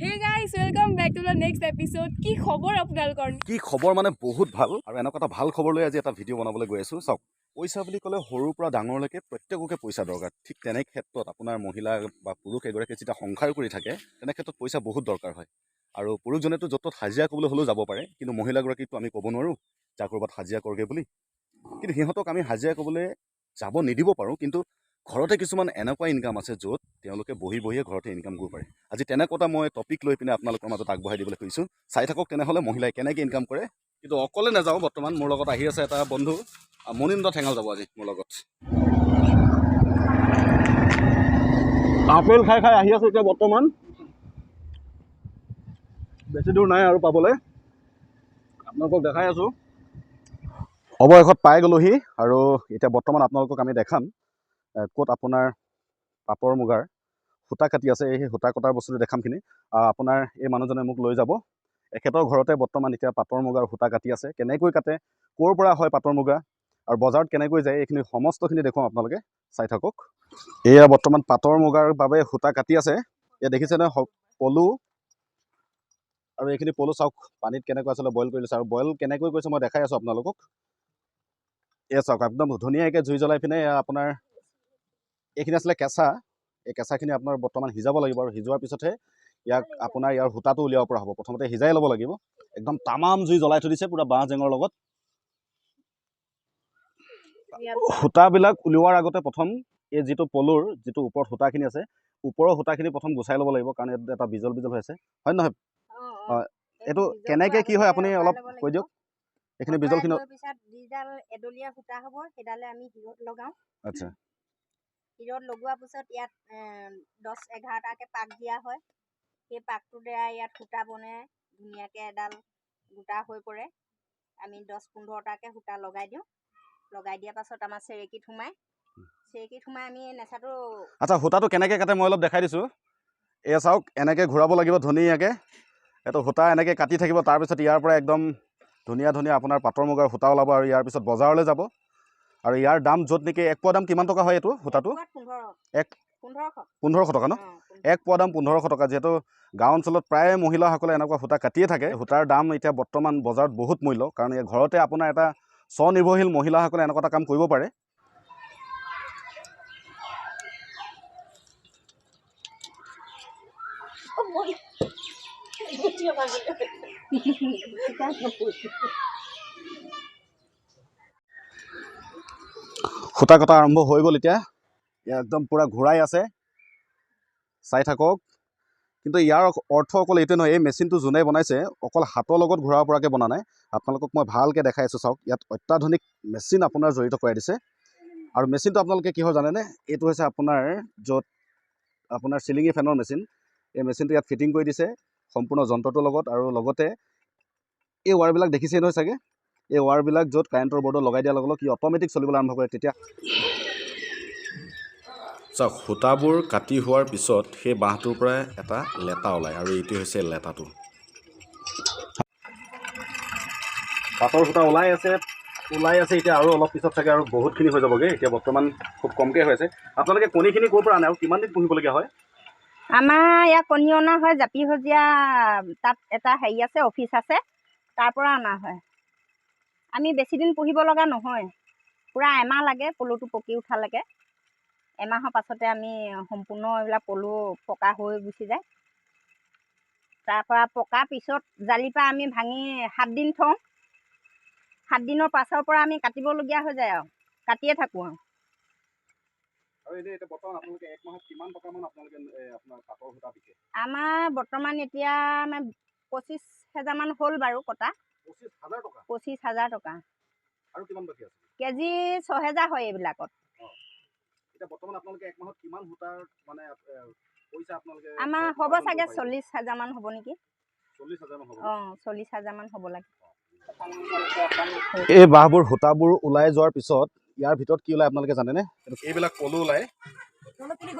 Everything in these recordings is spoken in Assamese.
Hey guys, welcome back to the next episode. কি খবৰ আপোনালোকৰ? কি খবৰ মানে বহুত ভাল আৰু এনেকুৱা এটা ভাল খবৰ লৈ আজি এটা ভিডিঅ' বনাবলৈ গৈ আছোঁ। চাওক, পইচা বুলি ক'লে সৰুৰ পৰা ডাঙৰলৈকে প্ৰত্যেককে পইচা দৰকাৰ। ঠিক তেনে ক্ষেত্ৰত আপোনাৰ মহিলা বা পুৰুষ এগৰাকী যেতিয়া সংসাৰ কৰি থাকে তেনে ক্ষেত্ৰত পইচা বহুত দৰকাৰ হয়। আৰু পুৰুষজনেতো য'ত ত'ত হাজিৰা কৰিবলৈ হ'লেও যাব পাৰে, কিন্তু মহিলাগৰাকীকতো আমি ক'ব নোৱাৰোঁ যা ক'ৰবাত হাজিৰা কৰগে বুলি। কিন্তু সিহঁতক আমি হাজিৰা ক'বলৈ যাব নিদিব পাৰোঁ, কিন্তু ঘৰতে কিছুমান এনেকুৱা ইনকাম আছে য'ত তেওঁলোকে বহি বহিয়ে ঘৰতে ইনকাম কৰিব পাৰে। আজি তেনেকুৱা মই টপিক লৈ পিনে আপোনালোকৰ মাজত আগবঢ়াই দিবলৈ খুজিছোঁ। চাই থাকক তেনেহ'লে মহিলাই কেনেকৈ ইনকাম কৰে। কিন্তু অকলে নাযাওঁ, বৰ্তমান মোৰ লগত আহি আছে এটা বন্ধু মনিন্দ্ৰ ঠেঙাল যাব আজি মোৰ লগত। আপেল খাই খাই আহি আছোঁ এতিয়া বৰ্তমান। বেছি দূৰ নাই আৰু পাবলৈ, আপোনালোকক দেখাই আছোঁ। অৱশেষত পাই গ'লোহি আৰু এতিয়া বৰ্তমান আপোনালোকক আমি দেখাম ক'ত আপোনাৰ পাটৰ মুগাৰ সূতা কাটি আছে। সেই সূতা কটাৰ বস্তুটো দেখামখিনি আপোনাৰ এই মানুহজনে মোক লৈ যাব। এখেতৰ ঘৰতে বৰ্তমান এতিয়া পাটৰ মুগাৰ সূতা কাটি আছে। কেনেকৈ কাটে, ক'ৰ পৰা হয় পাটৰ মুগা আৰু বজাৰত কেনেকৈ যায়, এইখিনি সমস্তখিনি দেখুৱাম, আপোনালোকে চাই থাকক। এয়া বৰ্তমান পাটৰ মুগাৰ বাবে সূতা কাটি আছে। এয়া দেখিছেনে পলু, আৰু এইখিনি পলু চাওক পানীত কেনেকৈ আচলতে বইল কৰি লৈছে, আৰু বইল কেনেকৈ কৰিছে মই দেখাই আছোঁ আপোনালোকক। এয়া চাওক একদম ধুনীয়াকৈ জুই জ্বলাই পিনে আপোনাৰ এইখিনি আছিলে কেঁচা, এই কেঁচাখিনি আপোনাৰ বৰ্তমান সিজাব লাগিব, আৰু সিজোৱাৰ পিছতহে ইয়াক আপোনাৰ ইয়াৰ সূতাটো উলিয়াব পৰা হ'ব। প্ৰথমতে সিজাই ল'ব লাগিব। একদম তামাম জুই জ্বলাই থৈ দিছে পুৰা বাঁহ জেঙৰ লগত। সূতাবিলাক উলিওৱাৰ আগতে প্ৰথম এই যিটো পলুৰ যিটো ওপৰত সূতাখিনি আছে, ওপৰৰ সূতাখিনি প্ৰথম গুচাই ল'ব লাগিব, কাৰণ ইয়াত এটা বিজল বিজল হৈ আছে, হয় নহয়? হয়। এইটো কেনেকৈ কি হয় আপুনি অলপ কৈ দিয়ক। এইখিনি বিজলখিনি পিছত যিডাল এডলীয়া সূতা হ'ব সেইডালে আমি হিৰত লগাওঁ। আচ্ছা, হিৰত লগোৱাৰ পিছত ইয়াত 10-11টাকৈ পাক দিয়া হয়। সেই পাকটোৰ দ্বাৰা ইয়াত সূতা বনে ধুনীয়াকৈ এডাল গোটা হৈ পৰে। আমি 10-15টাকৈ সূতা লগাই দিওঁ। লগাই দিয়াৰ পাছত আমাৰ চেৰেকীত সোমাই আমি নেচাটো। আচ্ছা, সূতাটো কেনেকৈ কাটে মই অলপ দেখাই দিছোঁ। এয়া চাওক, এনেকৈ ঘূৰাব লাগিব ধুনীয়াকৈ। এইটো সূতা এনেকৈ কাটি থাকিব, তাৰপিছত ইয়াৰ পৰা একদম ধুনীয়া ধুনীয়া আপোনাৰ পাটৰ মুগাৰ সূতা ওলাব, আৰু ইয়াৰ পিছত বজাৰলৈ যাব। আৰু ইয়াৰ দাম য'ত নেকি এক পোৱা দাম কিমান টকা হয় এইটো সূতাটো? 1500 টকা ন? এক পোৱা দাম 1500 টকা। যিহেতু গাঁও অঞ্চলত প্ৰায় মহিলাসকলে এনেকুৱা সূতা কাটিয়ে থাকে। সূতাৰ দাম এতিয়া বৰ্তমান বজাৰত বহুত মূল্য, কাৰণ এই ঘৰতে আপোনাৰ এটা স্বনিৰ্ভৰশীল মহিলাসকলে এনেকুৱা এটা কাম কৰিব পাৰে। সূতা কটা আৰম্ভ হৈ গ'ল। এতিয়া একদম পূৰা ঘূৰাই আছে, চাই থাকক। কিন্তু ইয়াৰ অৰ্থ অকল এইটোৱে নহয়, এই মেচিনটো যোনে বনাইছে অকল হাতৰ লগত ঘূৰাব পৰাকৈ বনা নাই। আপোনালোকক মই ভালকৈ দেখাই আছোঁ, চাওক। ইয়াত অত্যাধুনিক মেচিন আপোনাৰ জড়িত কৰাই দিছে। আৰু মেচিনটো আপোনালোকে কি হয় জানেনে? এইটো হৈছে আপোনাৰ য'ত আপোনাৰ চিলিঙি ফেনৰ মেচিন। এই মেচিনটো ইয়াত ফিটিং কৰি দিছে সম্পূৰ্ণ যন্ত্ৰটোৰ লগত, আৰু লগতে এই ৱাৰবিলাক দেখিছেই নহয় চাগে। এই ৱাৰবিলাক য'ত কাৰেণ্টৰ বৰ্ডত লগাই দিয়াৰ লগে লগে কি অট'মেটিক চলিবলৈ আৰম্ভ কৰে। তেতিয়া চাওক, সূতাবোৰ কাটি হোৱাৰ পিছত সেই বাঁহটোৰ পৰা এটা লেটা ওলায়, আৰু এইটো হৈছে লেটাটো। পাটৰ সূতা ওলাই আছে এতিয়া, আৰু অলপ পিছত চাগে আৰু বহুতখিনি হৈ যাবগৈ। এতিয়া বৰ্তমান খুব কমকৈ হৈ আছে। আপোনালোকে কণীখিনি ক'ৰ পৰা আনে আৰু কিমান দিন পুহিবলগীয়া হয়? আমাৰ ইয়াত কণী অনা হয় জাপি সজীয়া, তাত এটা হেৰি আছে, অফিচ আছে, তাৰ পৰা অনা হয়। আমি বেছি দিন পুহিব লগা নহয়, পূৰা এমাহ লাগে পলুটো পকি উঠালৈকে। এমাহৰ পাছতে আমি সম্পূৰ্ণ এইবিলাক পলু পকা হৈ গুচি যায়। তাৰপৰা পকাৰ পিছত জালিৰ পৰা আমি ভাঙি 7 দিন থওঁ। 7 দিনৰ পাছৰ পৰা আমি কাটিবলগীয়া হৈ যায়, আৰু কাটিয়ে থাকোঁ আৰু। আমাৰ বৰ্তমান এতিয়া 25,000 মান হ'ল বাৰু কটা। 25,000 টকা। কেজি 6,000 হয় এইবিলাকত। আমাৰ হ'ব চাগে 40,000 মান হ'ব নেকি। 40,000 মান হ'ব লাগে। এই বাঁহবোৰ সূতাবোৰ ওলাই যোৱাৰ পিছত ইয়াৰ ভিতৰত কি ওলাই আপোনালোকে জানেনে? এইবিলাক পলু ওলায়।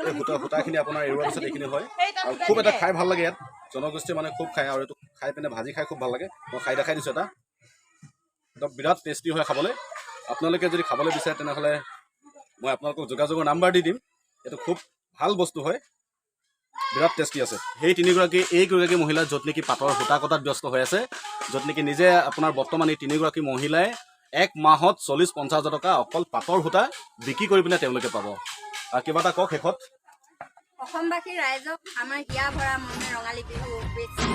এই সূতাখিনি আপোনাৰ এৰুৱাৰ পিছত এইখিনি হয়, আৰু খুব এটা খাই ভাল লাগে। ইয়াত জনগোষ্ঠীৰ মানে খুব খায়, আৰু এইটো খাই পিনে ভাজি খাই খুব ভাল লাগে। মই খাই দেখাই দিছোঁ এটা, একদম বিৰাট টেষ্টি হয় খাবলৈ। আপোনালোকে যদি খাবলৈ বিচাৰে তেনেহ'লে মই আপোনালোকক যোগাযোগৰ নাম্বাৰ দি দিম। এইটো খুব ভাল বস্তু হয়। বিৰাট টেষ্টি আছে। এইগৰাকী মহিলা য'ত নেকি পাটৰ সূতা কটাত ব্যস্ত হৈ আছে, য'ত নেকি নিজে আপোনাৰ বৰ্তমান এই তিনিগৰাকী মহিলাই 1 মাহত 40-50 হাজাৰ টকা অকল পাটৰ সূতা বিক্ৰী কৰি পিনে তেওঁলোকে পাব। কিবা এটা কওক শেষত। অসমবাসী ৰাইজক আমাৰ হিয়া ভৰা মনে ৰঙালী বিহু শুভেচ্ছা।